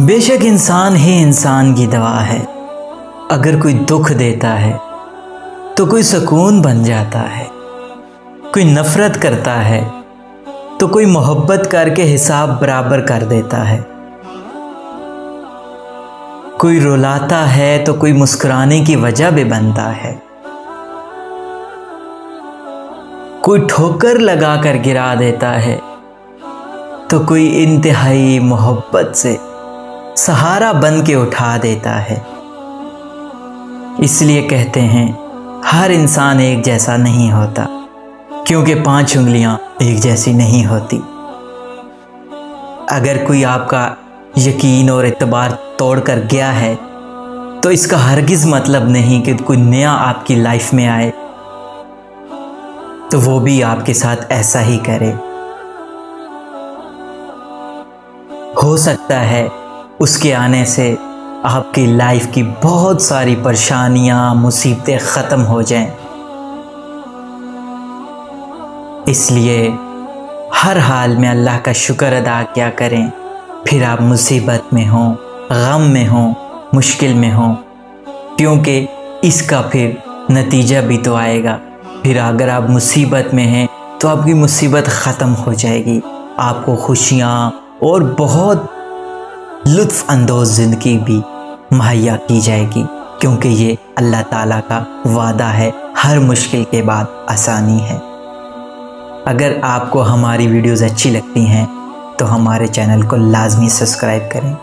بے شک انسان ہی انسان کی دوا ہے۔ اگر کوئی دکھ دیتا ہے تو کوئی سکون بن جاتا ہے، کوئی نفرت کرتا ہے تو کوئی محبت کر کے حساب برابر کر دیتا ہے، کوئی رلاتا ہے تو کوئی مسکرانے کی وجہ بھی بنتا ہے، کوئی ٹھوکر لگا کر گرا دیتا ہے تو کوئی انتہائی محبت سے سہارا بن کے اٹھا دیتا ہے۔ اس لیے کہتے ہیں ہر انسان ایک جیسا نہیں ہوتا، کیونکہ 5 انگلیاں ایک جیسی نہیں ہوتی۔ اگر کوئی آپ کا یقین اور اعتبار توڑ کر گیا ہے تو اس کا ہرگز مطلب نہیں کہ کوئی نیا آپ کی لائف میں آئے تو وہ بھی آپ کے ساتھ ایسا ہی کرے۔ ہو سکتا ہے اس کے آنے سے آپ کی لائف کی بہت ساری پریشانیاں، مصیبتیں ختم ہو جائیں۔ اس لیے ہر حال میں اللہ کا شکر ادا کیا کریں، پھر آپ مصیبت میں ہوں، غم میں ہوں، مشکل میں ہوں، کیونکہ اس کا پھر نتیجہ بھی تو آئے گا۔ پھر اگر آپ مصیبت میں ہیں تو آپ کی مصیبت ختم ہو جائے گی، آپ کو خوشیاں اور بہت لطف اندوز زندگی بھی مہیا کی جائے گی، کیونکہ یہ اللہ تعالیٰ کا وعدہ ہے، ہر مشکل کے بعد آسانی ہے۔ اگر آپ کو ہماری ویڈیوز اچھی لگتی ہیں تو ہمارے چینل کو لازمی سبسکرائب کریں۔